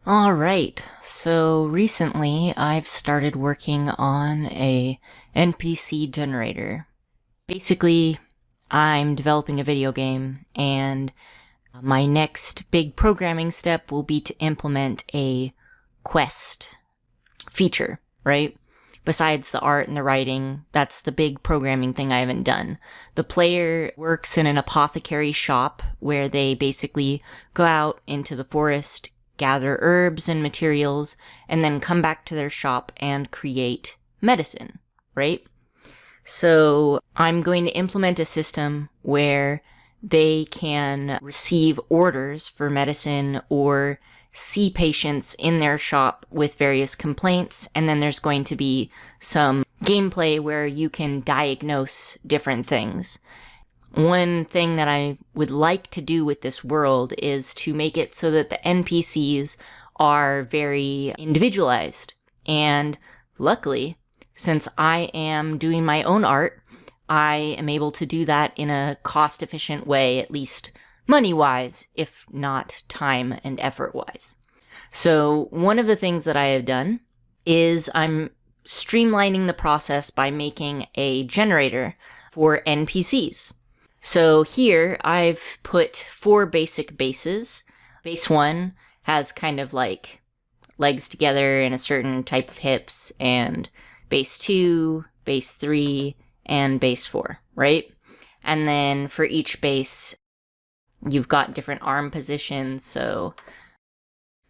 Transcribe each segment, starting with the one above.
Alright, so recently I've started working on a NPC generator. Basically, I'm developing a video game, and my next big programming step will be to implement a quest feature, right? Besides the art and the writing, that's the big programming thing I haven't done. The player works in an apothecary shop where they basically go out into the forest, gather herbs and materials, and then come back to their shop and create medicine, right? So I'm going to implement a system where they can receive orders for medicine or see patients in their shop with various complaints, and then there's going to be some gameplay where you can diagnose different things. One thing that I would like to do with this world is to make it so that the NPCs are very individualized. And luckily, since I am doing my own art, I am able to do that in a cost-efficient way, at least money-wise, if not time and effort-wise. So one of the things that I have done is I'm streamlining the process by making a generator for NPCs. So here I've put 4 basic bases. Base 1 has kind of like legs together and a certain type of hips, and base 2, base 3, and base 4, right? And then for each base, you've got different arm positions, so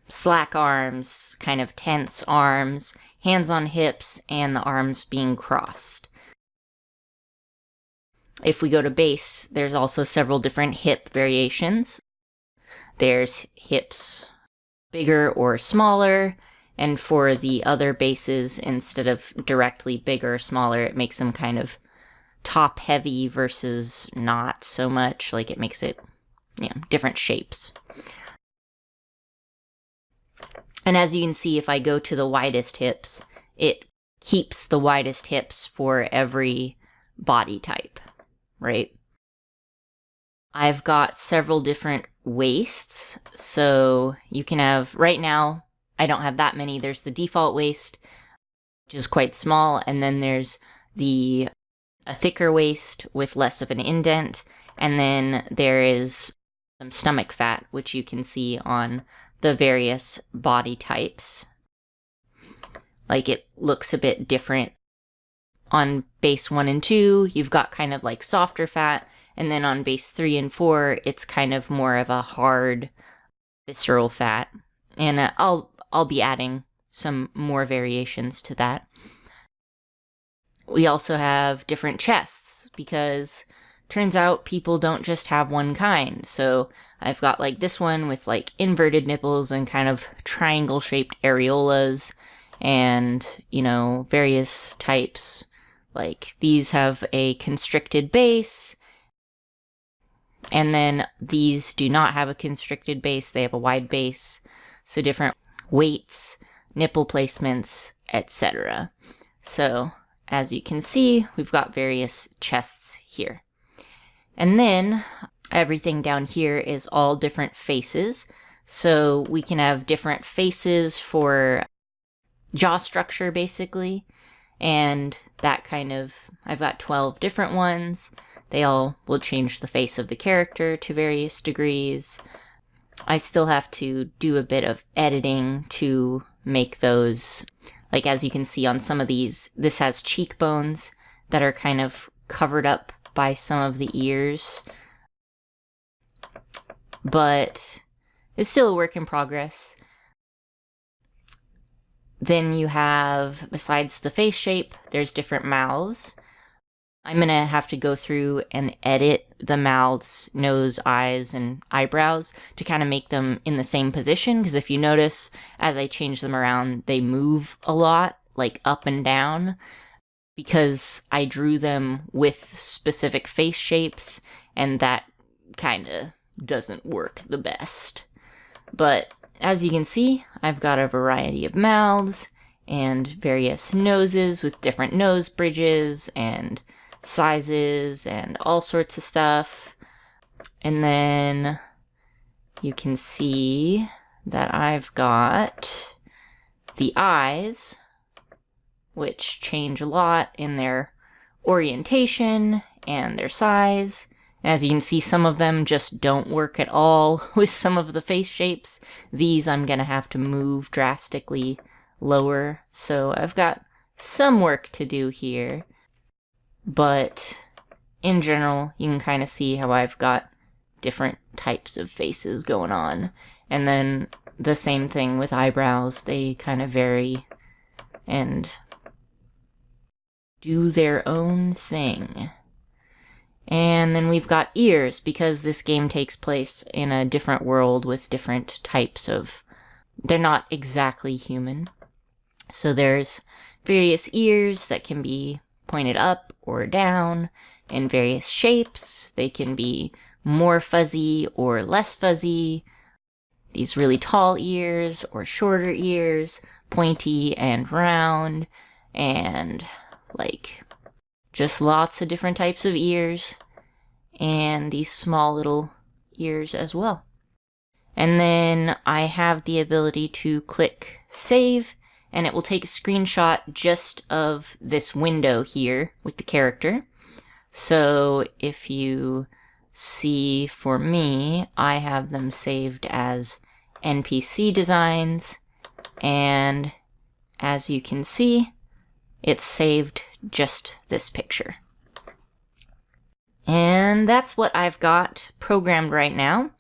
slack arms, kind of tense arms, hands on hips, and the arms being crossed. If we go to base, there's also several different hip variations. There's hips bigger or smaller, and for the other bases, instead of directly bigger or smaller, it makes them kind of top heavy versus not so much. Like, it makes it, different shapes. And as you can see, if I go to the widest hips, it keeps the widest hips for every body type, right? I've got several different waists, so you can have, right now, I don't have that many. There's the default waist, which is quite small, and then there's a thicker waist with less of an indent, and then there is some stomach fat, which you can see on the various body types. Like, it looks a bit different. On base 1 and 2, you've got kind of like softer fat, and then on base 3 and 4, it's kind of more of a hard, visceral fat. And I'll be adding some more variations to that. We also have different chests, because turns out people don't just have one kind. So I've got like this one with like inverted nipples and kind of triangle-shaped areolas, and, various types. Like, these have a constricted base, and then these do not have a constricted base, they have a wide base. So different weights, nipple placements, etc. So, as you can see, we've got various chests here. And then, everything down here is all different faces. So we can have different faces for jaw structure, basically. And that kind of, I've got 12 different ones. They all will change the face of the character to various degrees. I still have to do a bit of editing to make those, like, as you can see on some of these, this has cheekbones that are kind of covered up by some of the ears. But it's still a work in progress. Then you have, besides the face shape, there's different mouths. I'm gonna have to go through and edit the mouths, nose, eyes, and eyebrows to kind of make them in the same position, because if you notice, as I change them around, they move a lot, like up and down, because I drew them with specific face shapes, and that kind of doesn't work the best. But as you can see, I've got a variety of mouths and various noses with different nose bridges and sizes and all sorts of stuff. And then you can see that I've got the eyes, which change a lot in their orientation and their size. As you can see, some of them just don't work at all with some of the face shapes. These I'm gonna have to move drastically lower, so I've got some work to do here. But in general, you can kind of see how I've got different types of faces going on. And then the same thing with eyebrows. They kind of vary and do their own thing. And then we've got ears, because this game takes place in a different world with different types of... They're not exactly human. So there's various ears that can be pointed up or down in various shapes. They can be more fuzzy or less fuzzy. These really tall ears or shorter ears, pointy and round, and like just lots of different types of ears, and these small little ears as well. And then I have the ability to click save, and it will take a screenshot just of this window here with the character. So if you see, for me, I have them saved as NPC designs, and as you can see, it's saved just this picture. And that's what I've got programmed right now.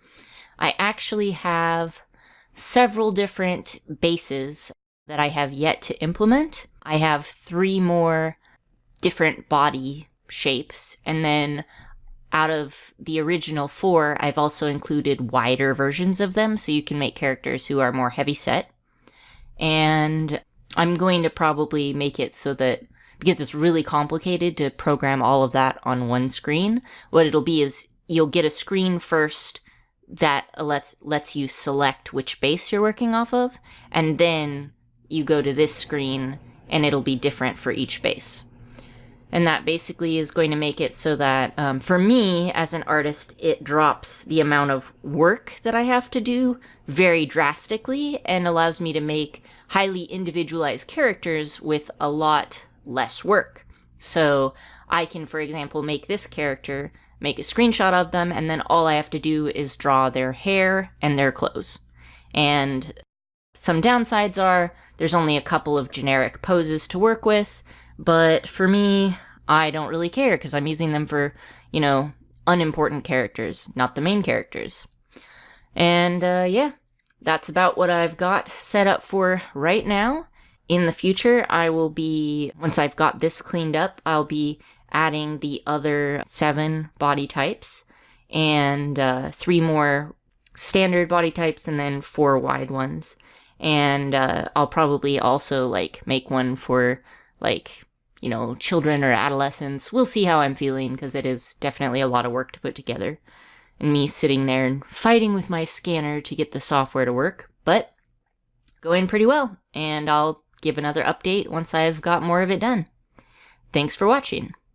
I actually have several different bases that I have yet to implement. I have 3 more different body shapes, and then out of the original 4, I've also included wider versions of them, so you can make characters who are more heavy set. And I'm going to probably make it so that, because it's really complicated to program all of that on one screen, what it'll be is you'll get a screen first that lets you select which base you're working off of, and then you go to this screen and it'll be different for each base. And that basically is going to make it so that, for me as an artist, it drops the amount of work that I have to do very drastically and allows me to make highly individualized characters with a lot less work. So I can, for example, make this character, make a screenshot of them, and then all I have to do is draw their hair and their clothes. And some downsides are there's only a couple of generic poses to work with, but for me, I don't really care because I'm using them for, unimportant characters, not the main characters. And yeah, that's about what I've got set up for right now. In the future, I will be, once I've got this cleaned up, I'll be adding the other 7 body types and 3 more standard body types and then 4 wide ones. And I'll probably also make one for children or adolescents. We'll see how I'm feeling, because it is definitely a lot of work to put together. And me sitting there and fighting with my scanner to get the software to work, but going pretty well. And I'll give another update once I've got more of it done. Thanks for watching.